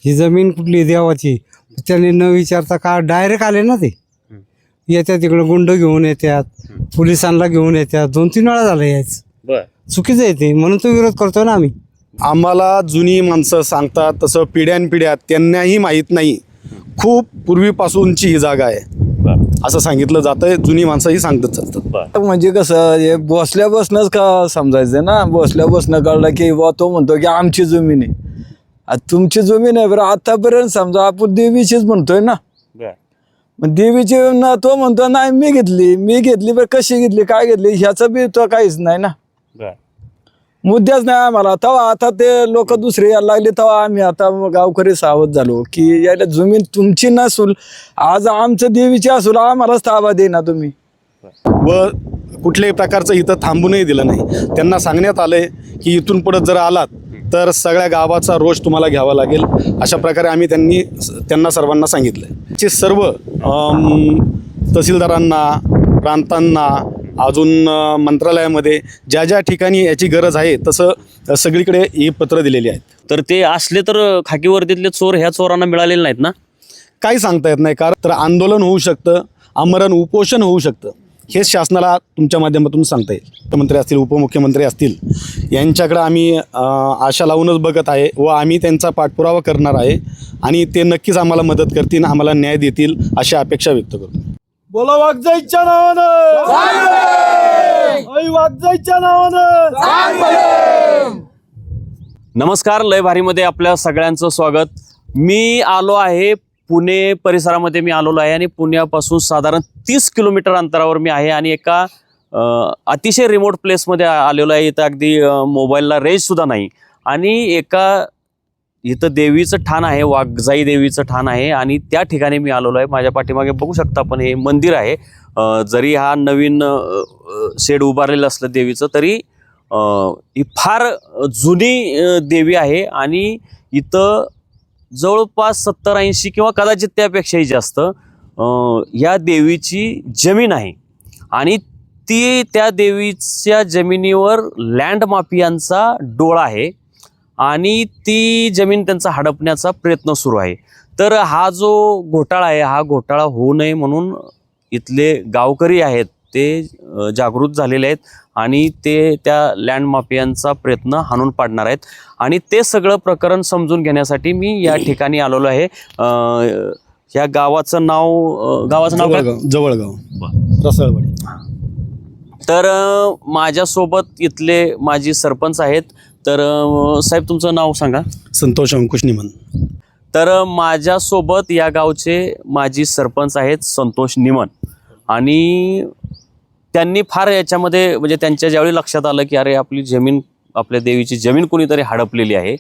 ही जमीन कुठली देवाची, त्यांनी न विचारता का डायरेक्ट आले ना ते. येतात तिकडे गुंड घेऊन येतात, पोलिसांना घेऊन येतात, 2-3 वेळा झालं यायचं. बर चुकीचं आहे ते, म्हणून तो विरोध करतोय ना आम्ही. आम्हाला जुनी माणसं सांगतात तसं पिढ्यानपिढ्या त्यांनाही माहीत नाही, खूप पूर्वीपासूनची ही जागा आहे असं सांगितलं जातंय. जुनी माणसंही सांगत चालतात. म्हणजे कसं हे बसल्या बसणंच का समजायचं ना, बसल्या बसणं कळलं की बुवा तो म्हणतो की आमची जमीन आहे. आता तुमची जमीन आहे बरं, आतापर्यंत समजा आपण देवीचीच म्हणतोय ना, मग देवीची ना तो म्हणतो नाही मी घेतली बरं, कशी घेतली काय घेतली ह्याचं बी तो काहीच नाही ना, मुद्द्याच नाही आम्हाला. तेव्हा आता ते लोक दुसरे यायला लागले, तेव्हा आम्ही आता गावकरी सावध झालो की याला जमीन तुमची नसूल, आज आमचं देवीची असूल आम्हालाच ताबा दे ना तुम्ही. व कुठल्याही प्रकारचं इथं थांबूनही दिलं नाही. त्यांना सांगण्यात आलंय की इथून पुढे जर आलात तर सगळ्या गावाचा रोष तुम्हाला घ्यावा लागेल. अशा प्रकारे आम्ही त्यांना सर्वांना सांगितलं. चे सर्व तहसीलदारांना, प्रांतांना, अजून मंत्रालयामध्ये ज्या ज्या ठिकाणी याची गरज आहे तसं सगळीकडे ही पत्र दिलेली आहेत. तर ते असले तर खाकी वर्दीतले चोर ह्या चोरांना मिळालेले नाहीत ना? काही सांगता येत नाही, कारण तर आंदोलन होऊ शकतं, आमरण उपोषण होऊ शकतं. हेच शासनाला तुमच्या माध्यमातून सांगता येईल. मुख्यमंत्री असतील, उपमुख्यमंत्री असतील, यांच्याकडे आम्ही आशा लावूनच बघत आहे व आम्ही त्यांचा पाठपुरावा करणार आहे आणि ते नक्कीच आम्हाला मदत करतील, आम्हाला न्याय देतील अशी अपेक्षा व्यक्त करतो. बोला वागजाईच्या नावानं, वागजाईच्या नावानं. नमस्कार, लय भारीमध्ये आपल्या सगळ्यांचं स्वागत. मी आलो आहे पुणे परिसरामध्ये मी आलेलो आहे आणि पुण्यापासून साधारण 30 किलोमीटर अंतरावर मी आहे आणि एका अतिशय रिमोट प्लेसमध्ये आलेलो आहे. इथं अगदी मोबाईलला रेंजसुद्धा नाही आणि इथं देवीचं ठाण आहे, वाघजाई देवीचं ठाण आहे आणि त्या ठिकाणी मी आलेलो आहे. माझ्या पाठीमागे बघू शकता आपण हे मंदिर आहे. जरी हा नवीन शेड उभारलेलं असलं देवीचं तरी ही फार जुनी देवी आहे आणि इथं जवळपास 70-80 किंवा कदाचित त्यापेक्षाही जास्त या देवीची जमीन आहे आणि त्या देवीच्या जमिनीवर लँड माफियांचा डोळा आहे आणि ती जमीन त्यांचा हडपण्याचा प्रयत्न सुरू आहे. तर हा जो घोटाळा आहे हा घोटाळा होऊ नये म्हणून इथले गावकरी आहेत ते जागृत झालेले आहेत आणि ते त्या लँड माफियांचा प्रयत्न हाणून पाडणार आहेत आणि ते सगळं प्रकरण समजून घेण्यासाठी मी या ठिकाणी आलेलो आहे. ह्या गावाचं नाव जवळगाव रसाळवाडी. तर माझ्यासोबत इथले माजी सरपंच आहेत. तर साहेब तुमचं नाव सांगा. संतोष अंकुश निमन. तर माझ्यासोबत या गावचे माजी सरपंच आहेत संतोष निमन आणि त्यांनी फार याच्यामध्ये म्हणजे त्यांच्या ज्यावेळी लक्षात आलं की अरे आपली जमीन, आपल्या देवीची जमीन कोणीतरी हडपलेली आहे,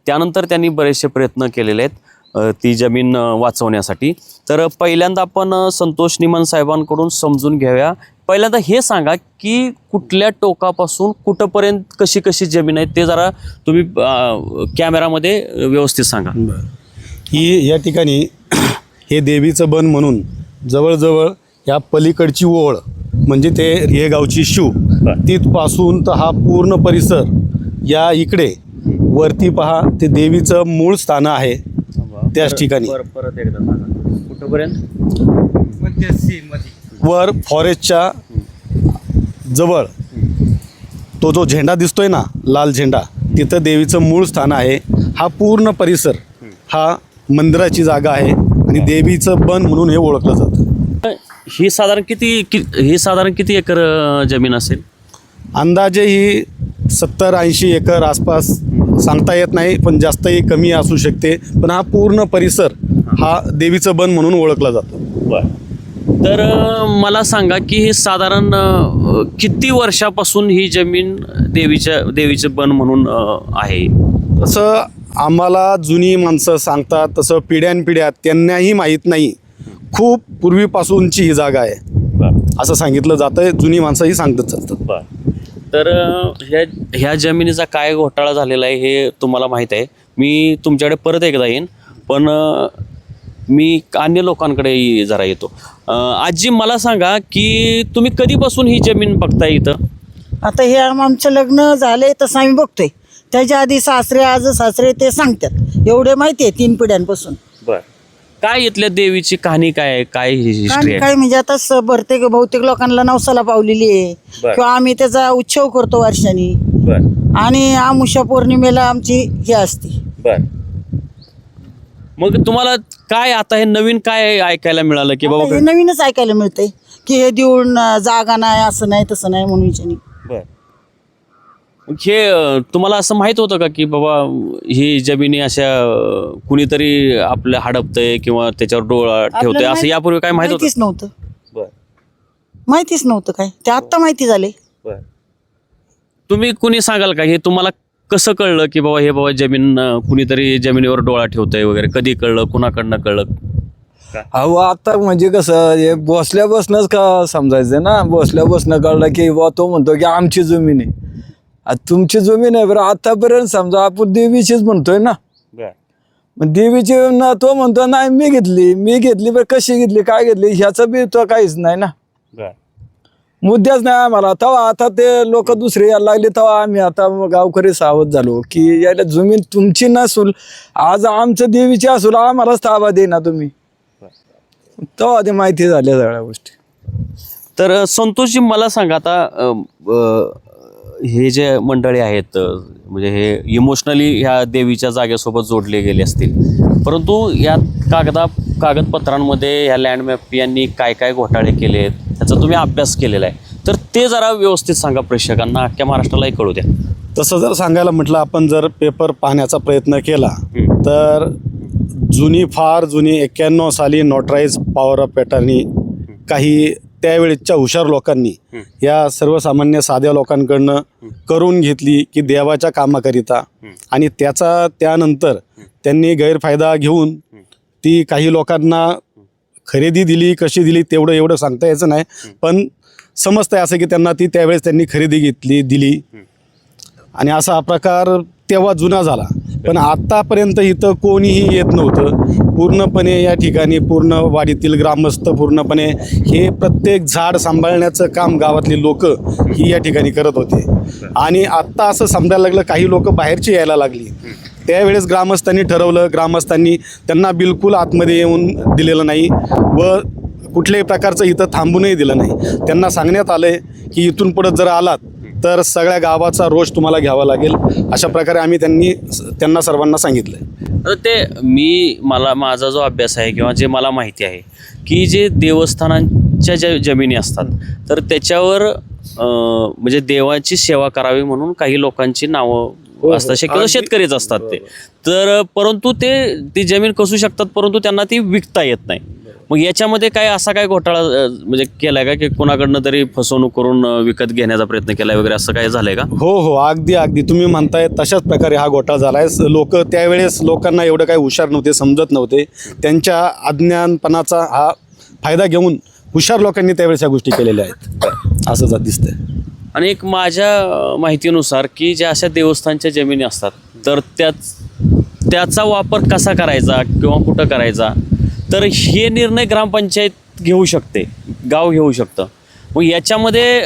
त्यानंतर त्यांनी बरेचसे प्रयत्न केलेले आहेत ती जमीन वाचवण्यासाठी. तर पहिल्यांदा आपण संतोष निमन साहेबांकडून समजून घेऊया. पहिल्यांदा हे सांगा की कुठल्या टोकापासून कुठंपर्यंत कशी कशी जमीन आहे ते जरा तुम्ही कॅमेरामध्ये व्यवस्थित सांगा. ही या ठिकाणी हे देवीचं बन म्हणून जवळजवळ या पलीकडची ओळ म्हणजे ते हे गावची शिव, तिथपासून तर हा पूर्ण परिसर या इकडे वरती पहा ते देवीचं मूळ स्थान आहे त्याच ठिकाणी. परत एकदा सांगा कुठंपर्यंत. वर फॉरेस्टच्या जवळ तो जो झेंडा दिसतोय ना, लाल झेंडा, तिथं देवीचं मूळ स्थान आहे. हा पूर्ण परिसर हा मंदिराची जागा आहे आणि देवीचं बन म्हणून हे ओळखलं जातं. ही साधारण किती एकर जमीन असेल? अंदाजे ही 70-80 एकर आसपास, सांगता येत नाही, पण जास्तही कमी असू शकते. पण हा पूर्ण परिसर हा देवीचं बन म्हणून ओळखला जातो. बरं. तर मला सांगा की हे साधारण किती वर्षापासून ही जमीन देवीचं बन म्हणून आहे? तसं आम्हाला जुनी माणसं सांगतात तसं पिढ्यानपिढ्या त्यांनाही माहीत नाही, खूप पूर्वीपासूनची ही जागा आहे असं सांगितलं जातंय. जुनी माणसंही सांगत चालतात. तर ह्या जमिनीचा काय घोटाळा झालेला आहे हे तुम्हाला माहीत आहे. मी तुमच्याकडे परत एकदा येईन, पण मी अन्य लोकांकडे जरा येतो. आजी मला सांगा की तुम्ही कधीपासून ही जमीन बघताय इथं? आता हे आमचं लग्न झालंय तसं आम्ही बघतोय, त्याच्या आधी सासरे आज सासरे ते सांगतात एवढे माहिती आहे 3 पिढ्यांपासून. बर, काय इथल्या देवीची कहाणी काय आहे, काय हिस्ट्री आणि आहे? काय म्हणजे आता बहुतेक लोकांना नवसाला पावलेली आहे बर. किंवा आम्ही त्याचा उत्सव करतो वर्षानी. बर आणि आमुषा पौर्णिमेला आमची ही असते. बर, मग तुम्हाला काय आता हे नवीन काय ऐकायला मिळालं की आता बाबा? हे नवीनच ऐकायला मिळतंय की हे देऊन जागा नाही, असं नाही तसं नाही म्हणून हिच्यानी. बर, मग हे तुम्हाला असं माहित होतं का की बाबा ही जमिनी अशा कुणीतरी आपल्या हडपतंय किंवा त्याच्यावर डोळा ठेवतंय, आपल्याला असं यापूर्वी काय माहित होतं? माहितीच नव्हतं. बर माहितीच नव्हतं काय, ते आत्ता माहिती झाले. बर, तुम्ही कुणी सांगाल का हे तुम्हाला कसं कळलं की बाबा हे बाबा जमीन कुणीतरी जमिनीवर डोळा ठेवतंय वगैरे? कधी कळलं, कुणाकडनं कळलं? अहो आता म्हणजे कसं हे बसल्या बसनंच का समजायचं ना, बसल्या बसणं कळलं की बुवा तो म्हणतो की आमची जमीन आहे. आता तुमची जमीन आहे बरं, आतापर्यंत समजा आपण देवीचीच म्हणतोय ना. बर मग देवीची ना तो म्हणतो नाही मी घेतली बरं, कशी घेतली काय घेतली ह्याचं बी तो काहीच नाही ना, बर मुद्द्याच नाही आम्हाला. तेव्हा आता ते लोक दुसरे यायला लागले तेव्हा आम्ही आता गावकरी सावध झालो की याला जमीन तुमची नसूल, आज आमचं देवीची असूल आम्हालाच ताबा दे ना तुम्ही. तेव्हा ते माहिती झाल्या सगळ्या गोष्टी. तर संतोषजी मला सांगा आता हे जे मंडळी आहेत म्हणजे हे इमोशनली ह्या देवीच्या जागेसोबत जोडले गेले असतील, परंतु या कागदपत्रांमध्ये ह्या लँड मॅपियांनी काय काय घोटाळे केले आहेत त्याचा तुम्ही अभ्यास केलेला आहे, तर ते जरा व्यवस्थित सांगा प्रेक्षकांना, अख्ख्या महाराष्ट्रालाही कळू द्या. तसं जर सांगायला म्हटलं आपण जर पेपर पाहण्याचा प्रयत्न केला तर फार जुनी 91 साली नोटराईज पॉवर ऑफ पॅटर्नी काही त्यावेळेच्या हुशार लोकांनी या सर्वसामान्य साध्या लोकांकडनं करून घेतली की देवाच्या कामाकरिता, आणि त्यानंतर त्यांनी गैरफायदा घेऊन ती काही लोकांना खरेदी दिली. कशी दिली एवढं सांगता यायचं नाही, पण समजतंय असं की त्यावेळेस त्यांनी खरेदी दिली आणि असा हा प्रकार तेव्हा जुना झाला. पण आत्तापर्यंत इथं कोणीही येत नव्हतं. पूर्णपणे या ठिकाणी पूर्ण वाडीतील ग्रामस्थ पूर्णपणे हे प्रत्येक झाड सांभाळण्याचं काम गावातली लोक ही या ठिकाणी करत होते. आणि आत्ता असं समजायला लागलं काही लोक बाहेरची यायला लागली. त्यावेळेस ग्रामस्थांनी ठरवलं, ग्रामस्थांनी त्यांना बिलकुल आतमध्ये येऊन दिलेलं नाही व कुठल्याही प्रकारचं इथं थांबूनही दिलं नाही. त्यांना सांगण्यात आलं आहे की इथून पुढं जर आलात तर सगळ्या गावाचा रोष तुम्हाला घ्यावा लागेल. अशा प्रकारे आम्ही त्यांना सर्वांना सांगितलं. तर ते माझा जो अभ्यास आहे किंवा जे मला माहिती आहे की जे देवस्थानांच्या ज्या जमिनी असतात तर त्याच्यावर म्हणजे देवाची सेवा करावी म्हणून काही लोकांची नावं असतात, शक्यतो शेतकरीच असतात ते. तर परंतु ती जमीन कसू शकतात परंतु त्यांना ती विकता येत नाही. मग याच्यामध्ये काय असा काय घोटाळा म्हणजे केलाय का की कोणाकडनं तरी फसवणूक करून विकत घेण्याचा प्रयत्न केलाय वगैरे, असं काय झालंय का? हो अगदी तुम्ही म्हणताय तशाच प्रकारे हा घोटाळा झालाय. त्यावेळेस लोकांना एवढं काही हुशार नव्हते, समजत नव्हते. त्यांच्या अज्ञानपणाचा हा फायदा घेऊन हुशार लोकांनी त्यावेळेस ह्या गोष्टी केलेल्या आहेत असं दिसतंय. आणि एक माझ्या माहितीनुसार की ज्या अशा देवस्थानच्या जमिनी असतात तर त्याचा वापर कसा करायचा किंवा कुठं करायचा तर हे निर्णय ग्रामपंचायत घेऊ शकते, गाव घेऊ शकतं. मग याच्यामध्ये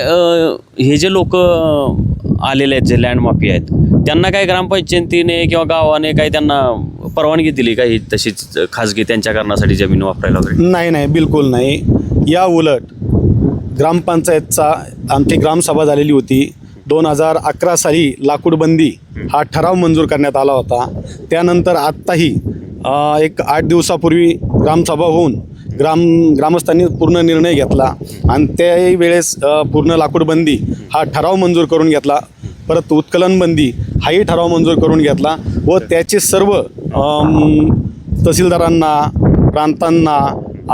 हे जे लोक आलेले आहेत जे लँड माफिया आहेत त्यांना काय ग्रामपंचायतीने किंवा गावाने काही त्यांना परवानगी दिली का ही तशीच खाजगी त्यांच्या कारणासाठी जमीन वापरायला वगैरे? नाही बिलकुल नाही. या उलट ग्रामपंचायतचा आमची ग्रामसभा झालेली होती. 2011 साली लाकूडबंदी हा ठराव मंजूर करण्यात आला होता. त्यानंतर आत्ताही एक 8 दिवसापूर्वी ग्रामसभा होऊन ग्रामस्थांनी पूर्ण निर्णय घेतला आणि त्याही वेळेस पूर्ण लाकूडबंदी हा ठराव मंजूर करून घेतला. परत उत्खननबंदी हाही ठराव मंजूर करून घेतला व त्याचे सर्व तहसीलदारांना, प्रांतांना,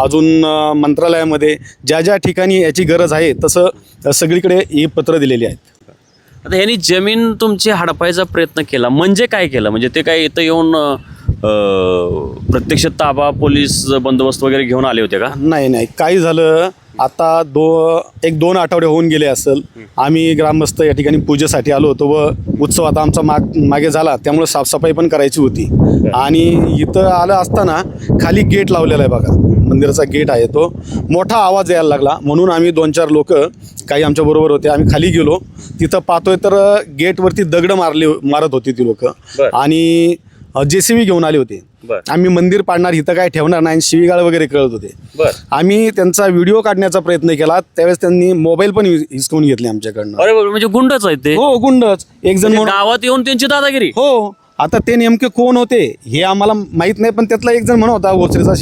अजून मंत्रालयामध्ये ज्या ठिकाणी याची गरज आहे तसं सगळीकडे ही पत्र दिलेली आहेत. आता ह्यांनी जमीन तुमची हडपायचा प्रयत्न केला म्हणजे काय केलं? म्हणजे ते काय इथं येऊन प्रत्यक्ष ताबा, पोलीस बंदोबस्त वगैरे घेऊन आले होते का? नाही काय झालं, आता 1-2 आठवडे होऊन गेले असेल. आम्ही ग्रामस्थ या ठिकाणी पूजेसाठी आलो होतो व उत्सव आता आमचा मागे झाला त्यामुळे साफसफाई पण करायची होती. आणि इथं आलं असताना खाली गेट लावलेला आहे बघा, मंदिराचा गेट आहे तो मोठा आवाज यायला लागला, म्हणून आम्ही 2-4 लोक काही आमच्याबरोबर होते, आम्ही खाली गेलो. तिथं पाहतोय तर गेटवरती दगड मारत होती ती लोक आणि JCB घेऊन आले होते. आम्ही मंदिर पाडणार, इथं काय ठेवणार नाही, शिवीगाळ वगैरे कळत होते. आम्ही त्यांचा व्हिडिओ काढण्याचा प्रयत्न केला, त्यावेळेस त्यांनी मोबाईल पण हिसकून घेतले आमच्याकडनं. अरे म्हणजे गुंडच आहेत ते. हो, गुंडच. एक जण म्हणून गावात येऊन त्यांची दादागिरी. हो, आता ते नेमके कोण होते हे आम्हाला माहित नाही, पण त्यातला एक जण म्हणत होता भोसरीचा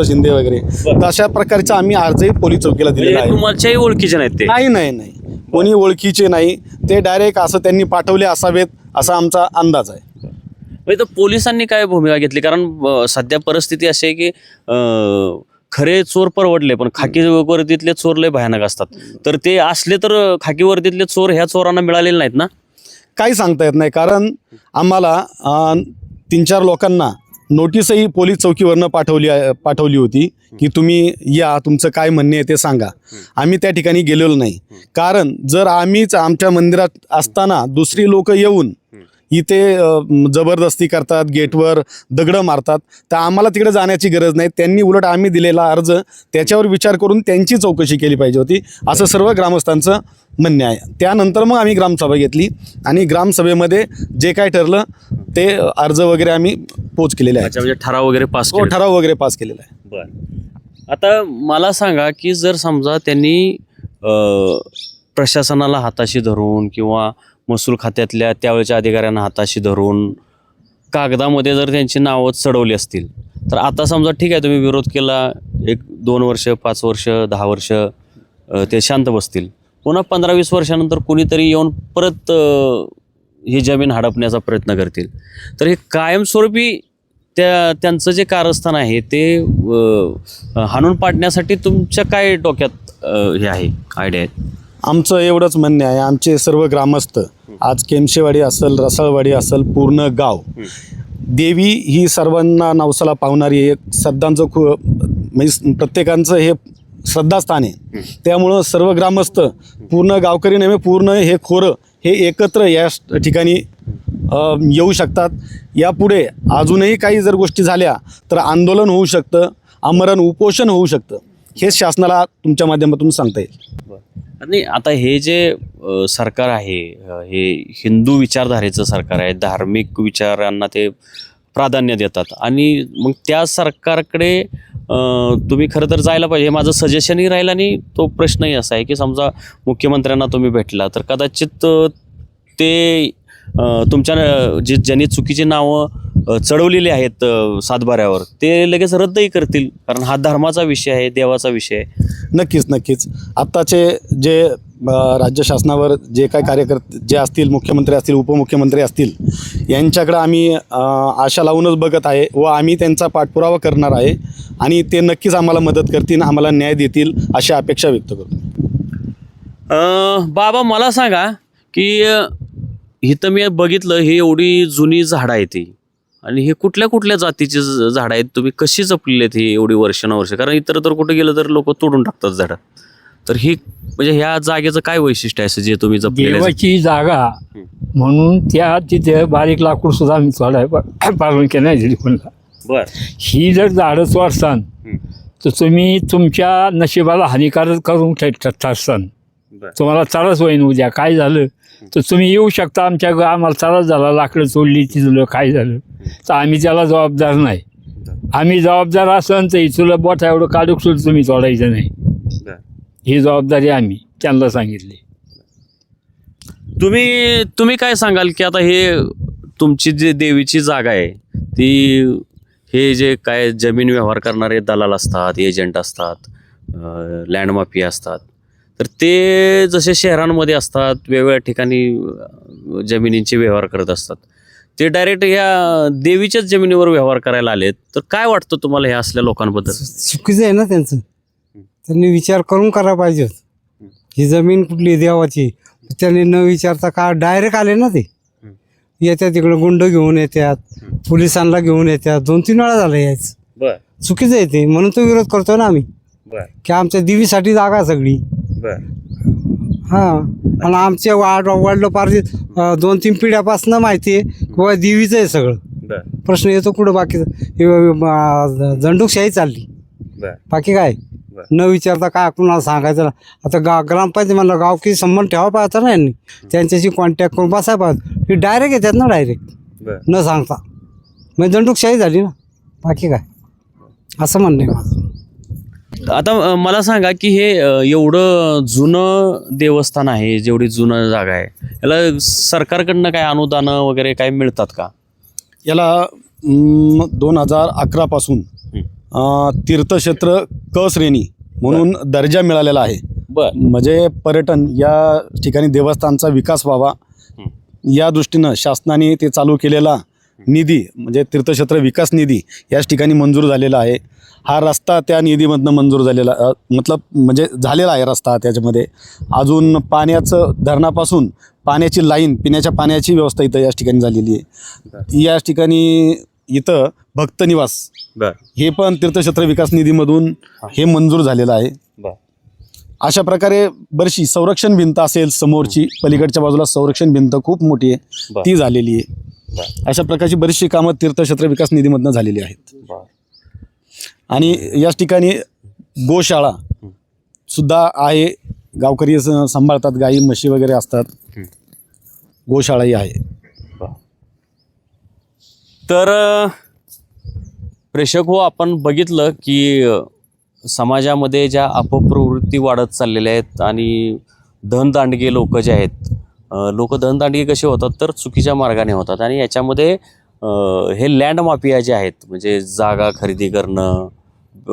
शिंदे वगैरे. तर अशा प्रकारचा आम्ही अर्जही पोलीस चौकीला दिलेला आहे. तुमच्याही ओळखीचे नाहीत ते? नाही, कोणी ओळखीचे नाही, ते डायरेक्ट असं त्यांनी पाठवले असावेत असा आमचा अंदाज आहे. तर पोलिसांनी काय भूमिका घेतली? कारण सध्या परिस्थिती अशी आहे की खरे चोर परवडले, पण खाकी वर्दीतले चोर लय भयानक असतात. तर ते असले तर खाकी वर्दीतले चोर ह्या चोरांना मिळालेले नाहीत ना? काही सांगता येत नाही, कारण आम्हाला 3-4 लोकांना नोटीसही पोलीस चौकीवरनं पाठवली होती की तुम्ही या, तुमचं काय म्हणणे आहे ते सांगा. आम्ही त्या ठिकाणी गेलेलो नाही, कारण जर आम्हीच आमच्या मंदिरात असताना दुसरी लोक येऊन इथे जबरदस्ती करतात, गेटवर दगड मारतात, तर आम्हाला तिकडे जाण्याची गरज नाही. त्यांनी उलट आम्ही दिलेला अर्ज त्याच्यावर विचार करून त्यांची चौकशी केली पाहिजे होती, असं सर्व ग्रामस्थांचं म्हणणे आहे. त्यानंतर मग आम्ही ग्रामसभा घेतली आणि ग्रामसभेमध्ये जे काय ठरलं ते अर्ज वगैरे आम्ही पोच केलेले आहे. म्हणजे ठराव वगैरे पास हो, ठराव वगैरे पास केलेला आहे. बरं, आता मला सांगा की जर समजा त्यांनी प्रशासनाला हाताशी धरून किंवा महसूल खात्यातल्या त्यावेळेच्या अधिकाऱ्यांना हाताशी धरून कागदामध्ये जर त्यांची नावं चढवली असतील, तर आता समजा ठीक आहे तुम्ही विरोध केला, 1-2 वर्ष, 5 वर्ष, 10 वर्ष ते शांत बसतील, पुन्हा 15-20 वर्षानंतर कुणीतरी येऊन परत ही जमीन हडपण्याचा प्रयत्न करतील, तर हे कायमस्वरूपी त्यांचं जे कारस्थान आहे ते हाणून पाडण्यासाठी तुमच्या काय डोक्यात हे आहे, आयडिया आहे? आमचं एवढंच म्हणणे आहे, आमचे सर्व ग्रामस्थ आज केमशेवाडी असेल, रसाळवाडी असेल, पूर्ण गाव, देवी ही सर्वांना नवसाला पावणारी एक श्रद्धांचं म्हणजे प्रत्येकांचं हे श्रद्धास्थान आहे. त्यामुळं सर्व ग्रामस्थ, पूर्ण गावकरी नव्हे, पूर्ण हे खोरं हे एकत्र या ठिकाणी येऊ शकतात. यापुढे अजूनही काही जर गोष्टी झाल्या तर आंदोलन होऊ शकतं, आमरण उपोषण होऊ शकतं. हेच शासनाला तुमच्या माध्यमातून सांगता येईल. आणि आता हे जे सरकार आहे हे हिंदू विचारधारेचं सरकार आहे, धार्मिक विचारांना ते प्राधान्य देतात आणि मग त्या सरकारकडे तुम्ही खरं तर जायला पाहिजे. हे माझं सजेशनही राहील आणि तो प्रश्नही असा आहे की समजा मुख्यमंत्र्यांना तुम्ही भेटला तर कदाचित ते तुमच्या ज्यांनी चुकीची नावं चढवलेली आहेत सातबाऱ्यावर ते लगेच रद्दही करतील, कारण हा धर्माचा विषय आहे, देवाचा विषय आहे. नक्कीच आत्ताचे जे राज्य शासनावर जे काय कार्यकर्ते जे असतील, मुख्यमंत्री असतील, उपमुख्यमंत्री असतील, यांच्याकडे आम्ही आशा लावूनच बघत आहे व आम्ही त्यांचा पाठपुरावा करणार आहे आणि ते नक्कीच आम्हाला मदत करतील, आम्हाला न्याय देतील अशी अपेक्षा व्यक्त करतो. बाबा मला सांगा की इथं मी बघितलं हे एवढी जुनी झाडं आहेत ती, आणि हे कुठल्या जातीची झाडं आहेत, तुम्ही कशी जपलेली आहेत ही एवढी वर्षानुवर्ष? कारण इतर तर कुठे गेलं तर लोक तोडून टाकतात झाडं, तर ही म्हणजे ह्या जागेचं काय वैशिष्ट्य आहे असं जे तुम्ही जपलेलं आहे? देवाची जागा म्हणून त्या तिथे बारीक लाकूड सुद्धा आम्ही तोडाय परवानगी नाही दिली कोणाला. बर, ही जर झाडं तोडसान तर तुम्ही तुमच्या नशिबाला हानिकारक करून ठरसान. तुम्हाला त्रास होईन, उद्या काय झालं तर तुम्ही येऊ शकता आमच्या आम्हाला त्रास झाला, लाकडं तोडली, तिथलं काय झालं तर आम्ही त्याला जबाबदार नाही. आम्ही जबाबदार असन तर इथलं बोटा एवढं काढूक सुद्धा तुम्ही तोडायचं नाही, ही जबाबदारी आम्ही त्यांना सांगितली. तुम्ही काय सांगाल की आता हे तुमची जी देवीची जागा आहे ती, हे जे काय जमीन व्यवहार करणारे दलाल असतात, एजंट असतात, लँड माफिया असतात, तर ते जसे शहरांमध्ये असतात वेगवेगळ्या ठिकाणी जमिनींचे व्यवहार करत असतात, ते डायरेक्ट ह्या देवीच्याच जमिनीवर व्यवहार करायला आलेत, तर काय वाटतं तुम्हाला ह्या असल्या लोकांबद्दल? चुकीचं आहे ना त्यांचं, त्यांनी विचार करून करायला पाहिजे. ही जमीन कुठली देवाची, त्यांनी न विचारता का डायरेक्ट आले ना ते. येतात तिकडं गुंड घेऊन येतात, पोलिसांना घेऊन येतात, 2-3 वेळा झालं यायचं. बर, चुकीचं आहे ते, म्हणून तो विरोध करतो ना आम्ही की आमच्या देवीसाठी जागा सगळी. हां, आणि आमच्या वाढलं पार 2-3 पिढ्यापासून माहिती आहे किंवा देवीचं आहे सगळं. प्रश्न येतो कुठं बाकीचं, जंडूकशाही चालली. बर. बाकी काय बर. न विचारता काय कुणाला सांगायचं ना. आता ग्रामपंचायत म्हणलं गावकी संबंध ठेवा पाहिजे ना यांनी, त्यांच्याशी कॉन्टॅक्ट करून बसायला पाहिजे. हे डायरेक्ट येतात ना, डायरेक्ट न सांगता, म्हणजे दंडुकशाही झाली ना. बाकी काय असं म्हणणं आहे माझं. आता मला सांगा की हे एवढं जुनं देवस्थान आहे, जेवढी जुनं जागा आहे, याला सरकारकडनं काय अनुदान वगैरे काय मिळतात का? याला 2011 पासून तीर्थक्षेत्र क श्रेणी म्हणून दर्जा मिळालेला आहे. बर. म्हणजे पर्यटन या ठिकाणी देवस्थानचा विकास व्हावा या दृष्टीनं शासनाने ते चालू केलेला निधी म्हणजे तीर्थक्षेत्र विकास निधी याच ठिकाणी मंजूर झालेला आहे. हा रस्ता त्या निधीमधनं मंजूर झालेला म्हणजे झालेला आहे रस्ता. त्याच्यामध्ये अजून पाण्याचं धरणापासून पाण्याची लाईन, पिण्याच्या पाण्याची व्यवस्था इथं याच ठिकाणी झालेली आहे. याच ठिकाणी इथं भक्त निवास हे पण तीर्थक्षेत्र विकास निधीमधून हे मंजूर झालेलं आहे. अशा प्रकारे बरीचशी संरक्षण भिंत असेल, समोरची पलीकडच्या बाजूला संरक्षण भिंत खूप मोठी आहे ती झालेली आहे. अशा प्रकारची बरीचशी कामं तीर्थक्षेत्र विकास निधीमधनं झालेली आहेत. आणि याच ठिकाणी गोशाळा सुद्धा आहे. गावकरी सांभाळतात, गाई म्हशी वगैरे असतात. गोशाळाही आहे. तर प्रेक्षक हो, आपण बघितलं की समाजामध्ये ज्या अपप्रवृत्ती वाढत चाललेल्या आहेत आणि धनदांडगे लोक जे आहेत, लोक धनदांडगे कसे होतात तर चुकीच्या मार्गाने होतात. आणि याच्यामध्ये हे लँड माफिया जे आहेत, म्हणजे जागा खरेदी करणं,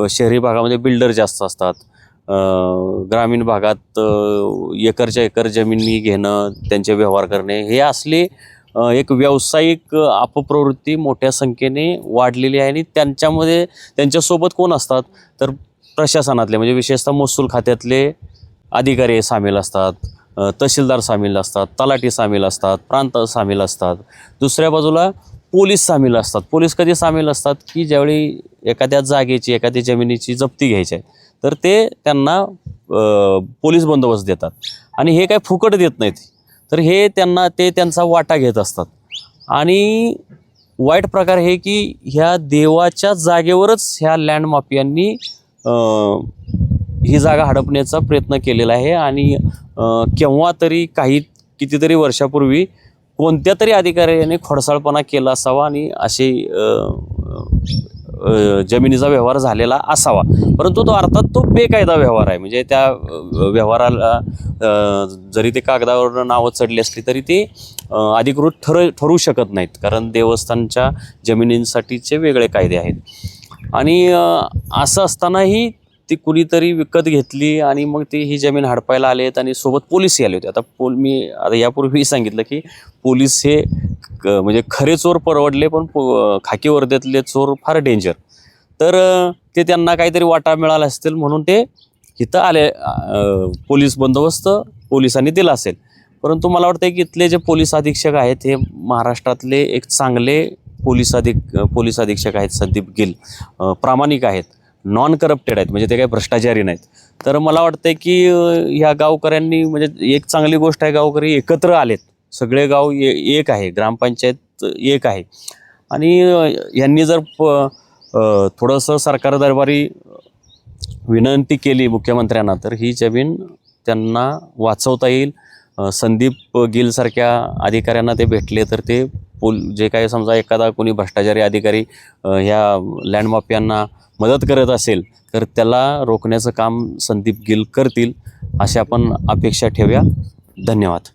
शहरी भागामध्ये बिल्डर जास्त असतात, ग्रामीण भागात एकरच्या एकर जमिनी घेणं, त्यांचे व्यवहार करणे, हे असले एक व्यावसायिक अपप्रवृत्ती मोठ्या संख्येने वाढलेली आहे. आणि त्यांच्यासोबत कोण असतात तर प्रशासनातले, म्हणजे विशेषतः महसूल खात्यातले अधिकारी सामील असतात, तहसीलदार सामील असतात, तलाठी सामील असतात, प्रांत सामील असतात. दुसऱ्या बाजूला पोलीस सामील असतात. पोलीस कधी सामील असतात की ज्यावेळी एखाद्या जागेची, एखाद्या जमिनीची जप्ती घ्यायची आहे तर ते त्यांना पोलीस बंदोबस्त देतात. आणि हे काय फुकट देत नाहीत, तर हे त्यांचा वाटा घेत असतात. आणि वाईट प्रकार हे की ह्या देवाच्या जागेवरच ह्या लँड माफियांनी ही जागा हडपण्याचा प्रयत्न केलेला आहे. आणि केव्हा तरी कितीतरी वर्षापूर्वी कोणत्या तरी अधिकाऱ्याने खोडसाळपणा केला असावा आणि असे जमिनीचा व्यवहार झालेला असावा. परंतु तो अर्थात तो बेकायदा व्यवहार आहे. म्हणजे त्या व्यवहाराला जरी ते कागदावर नावं चढली असली तरी ते अधिकृत ठरू शकत नाहीत, कारण देवस्थानच्या जमिनींसाठीचे वेगळे कायदे आहेत. आणि असं असतानाही ती कुणीतरी विकत घेतली आणि मग ते ही जमीन हडपायला आलेत आणि सोबत पोलीसही आले होते. मी आता यापूर्वी सांगितलं की पोलीस हे म्हणजे खरे चोर परवडले, पण खाकी वर्दीतले चोर फार डेंजर. तर ते त्यांना काहीतरी वाटा मिळाला असतील म्हणून ते इथं आले. पोलीस बंदोबस्त पोलिसांनी दिला असेल. परंतु मला वाटतं की इथले जे पोलीस अधीक्षक आहेत हे महाराष्ट्रातले एक चांगले पोलीस अधीक्षक आहेत. संदीप गिल प्रामाणिक आहेत, नॉन करप्टेड आहेत, म्हणजे ते काही भ्रष्टाचारी नाहीत. तर मला वाटतं की ह्या गावकऱ्यांनी, म्हणजे एक चांगली गोष्ट आहे, गावकरी एकत्र आलेत. सगळे गाव एक आहे, ग्रामपंचायत एक आहे. आणि यांनी जर थोडंसं सरकार दरबारी विनंती केली मुख्यमंत्र्यांना तर ही जमीन त्यांना वाचवता येईल. संदीप गिलसारख्या अधिकाऱ्यांना ते भेटले तर ते जे काही समजा एखादा कोणी भ्रष्टाचारी अधिकारी ह्या लँड माफियांना मदत करत असेल तर त्याला रोखण्याचं काम संदीप गिल करतील अशी आपण अपेक्षा ठेवूया. धन्यवाद.